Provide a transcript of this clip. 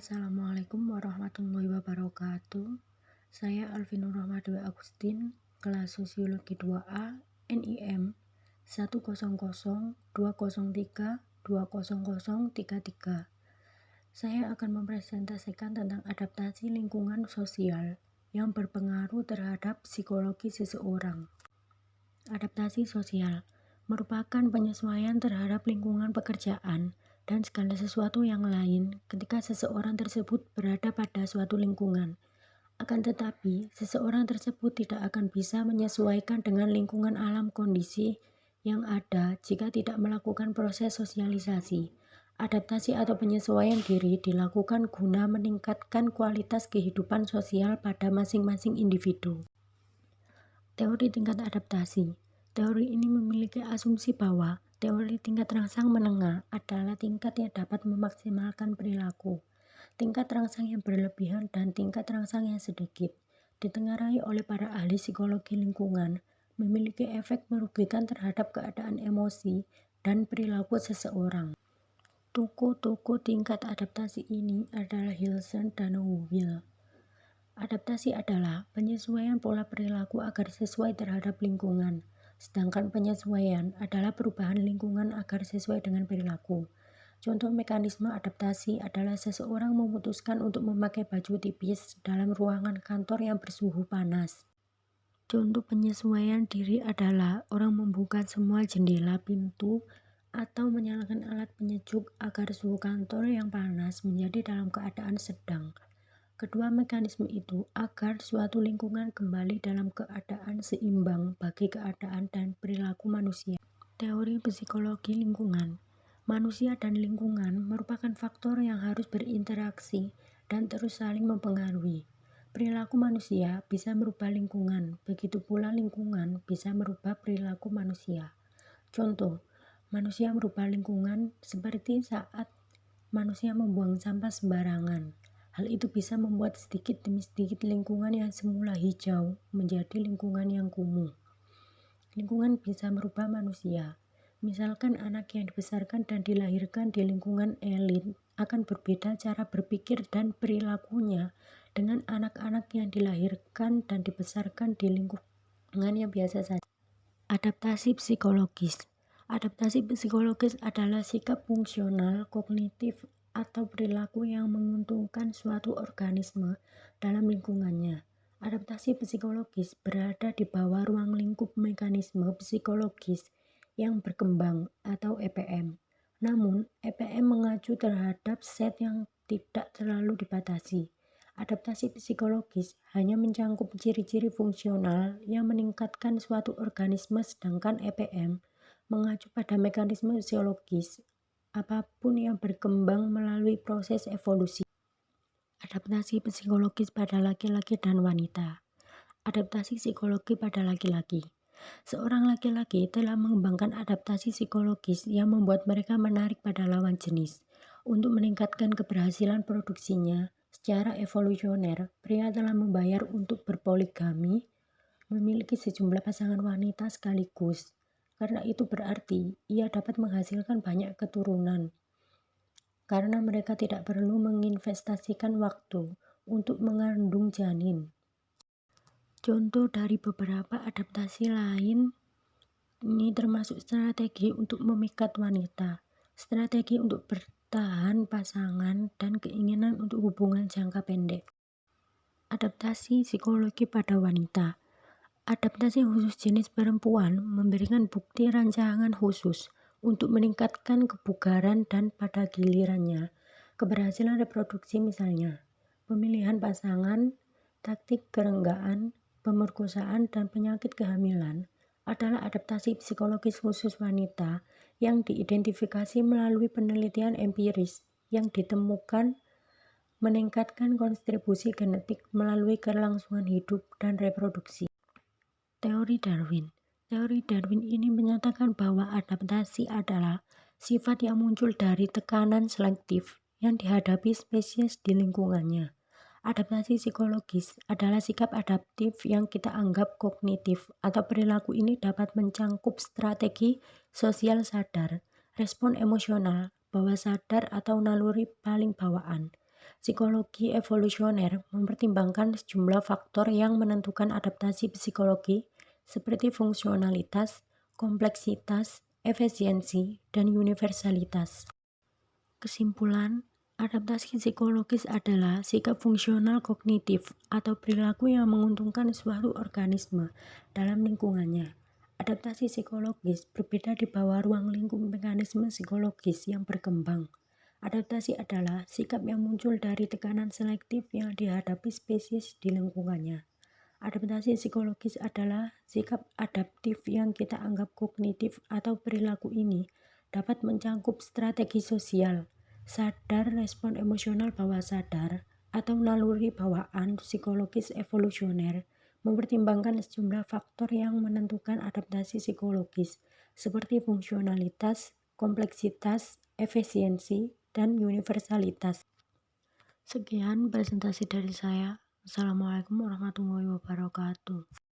Assalamualaikum warahmatullahi wabarakatuh. Saya Alvinur Rahmadwi Agustin, kelas Sosiologi 2A, NIM 100203203200033. Saya akan mempresentasikan tentang adaptasi lingkungan sosial yang berpengaruh terhadap psikologi seseorang. Adaptasi sosial merupakan penyesuaian terhadap lingkungan pekerjaan dan segala sesuatu yang lain ketika seseorang tersebut berada pada suatu lingkungan. Akan tetapi, seseorang tersebut tidak akan bisa menyesuaikan dengan lingkungan alam kondisi yang ada jika tidak melakukan proses sosialisasi. Adaptasi atau penyesuaian diri dilakukan guna meningkatkan kualitas kehidupan sosial pada masing-masing individu. Teori tingkat adaptasi. Teori ini memiliki asumsi bahwa teori tingkat terangsang menengah adalah tingkat yang dapat memaksimalkan perilaku. Tingkat terangsang yang berlebihan dan tingkat terangsang yang sedikit, ditengarai oleh para ahli psikologi lingkungan, memiliki efek merugikan terhadap keadaan emosi dan perilaku seseorang. Tokoh-tokoh tingkat adaptasi ini adalah Hilson dan Will. Adaptasi adalah penyesuaian pola perilaku agar sesuai terhadap lingkungan, sedangkan penyesuaian adalah perubahan lingkungan agar sesuai dengan perilaku. Contoh mekanisme adaptasi adalah seseorang memutuskan untuk memakai baju tipis dalam ruangan kantor yang bersuhu panas. Contoh penyesuaian diri adalah orang membuka semua jendela, pintu, atau menyalakan alat penyejuk agar suhu kantor yang panas menjadi dalam keadaan sedang. Kedua mekanisme itu agar suatu lingkungan kembali dalam keadaan seimbang bagi keadaan dan perilaku manusia. Teori psikologi lingkungan. Manusia dan lingkungan merupakan faktor yang harus berinteraksi dan terus saling mempengaruhi. Perilaku manusia bisa merubah lingkungan, begitu pula lingkungan bisa merubah perilaku manusia. Contoh, manusia merubah lingkungan seperti saat manusia membuang sampah sembarangan. Hal itu bisa membuat sedikit demi sedikit lingkungan yang semula hijau menjadi lingkungan yang kumuh. Lingkungan bisa merubah manusia. Misalkan anak yang dibesarkan dan dilahirkan di lingkungan elit akan berbeda cara berpikir dan perilakunya dengan anak-anak yang dilahirkan dan dibesarkan di lingkungan yang biasa saja. Adaptasi psikologis. Adaptasi psikologis adalah sikap fungsional, kognitif, atau perilaku yang menguntungkan suatu organisme dalam lingkungannya. Adaptasi psikologis berada di bawah ruang lingkup mekanisme psikologis yang berkembang atau EPM. Namun, EPM mengacu terhadap set yang tidak terlalu dibatasi. Adaptasi psikologis hanya mencangkup ciri-ciri fungsional yang meningkatkan suatu organisme, sedangkan EPM mengacu pada mekanisme fisiologis apapun yang berkembang melalui proses evolusi. Adaptasi psikologis pada laki-laki dan wanita. Adaptasi psikologi pada laki-laki. Seorang laki-laki telah mengembangkan adaptasi psikologis yang membuat mereka menarik pada lawan jenis. Untuk meningkatkan keberhasilan produksinya, secara evolusioner, pria telah membayar untuk berpoligami, memiliki sejumlah pasangan wanita sekaligus. Karena itu berarti ia dapat menghasilkan banyak keturunan. Karena mereka tidak perlu menginvestasikan waktu untuk mengandung janin. Contoh dari beberapa adaptasi lain ini termasuk strategi untuk memikat wanita, strategi untuk bertahan pasangan, dan keinginan untuk hubungan jangka pendek. Adaptasi psikologi pada wanita. Adaptasi khusus jenis perempuan memberikan bukti rancangan khusus untuk meningkatkan kebugaran dan pada gilirannya keberhasilan reproduksi, misalnya pemilihan pasangan, taktik kerenggaan, pemerkosaan, dan penyakit kehamilan adalah adaptasi psikologis khusus wanita yang diidentifikasi melalui penelitian empiris yang ditemukan meningkatkan kontribusi genetik melalui kelangsungan hidup dan reproduksi. Teori Darwin. Teori Darwin ini menyatakan bahwa adaptasi adalah sifat yang muncul dari tekanan selektif yang dihadapi spesies di lingkungannya. Adaptasi psikologis adalah sikap adaptif yang kita anggap kognitif atau perilaku ini dapat mencangkup strategi sosial sadar, respon emosional, bawah sadar atau naluri paling bawaan, Psikologi evolusioner mempertimbangkan sejumlah faktor yang menentukan adaptasi psikologi seperti fungsionalitas, kompleksitas, efisiensi, dan universalitas. Kesimpulan, adaptasi psikologis adalah sikap fungsional kognitif atau perilaku yang menguntungkan suatu organisme dalam lingkungannya. Adaptasi psikologis berbeda di bawah ruang lingkup mekanisme psikologis yang berkembang. Adaptasi adalah sikap yang muncul dari tekanan selektif yang dihadapi spesies di lingkungannya. Adaptasi psikologis adalah sikap adaptif yang kita anggap kognitif atau perilaku ini dapat mencakup strategi sosial, sadar respon emosional bawah sadar, atau naluri bawaan psikologis evolusioner mempertimbangkan sejumlah faktor yang menentukan adaptasi psikologis seperti fungsionalitas, kompleksitas, efisiensi, dan universalitas. Sekian presentasi dari saya. Assalamualaikum warahmatullahi wabarakatuh.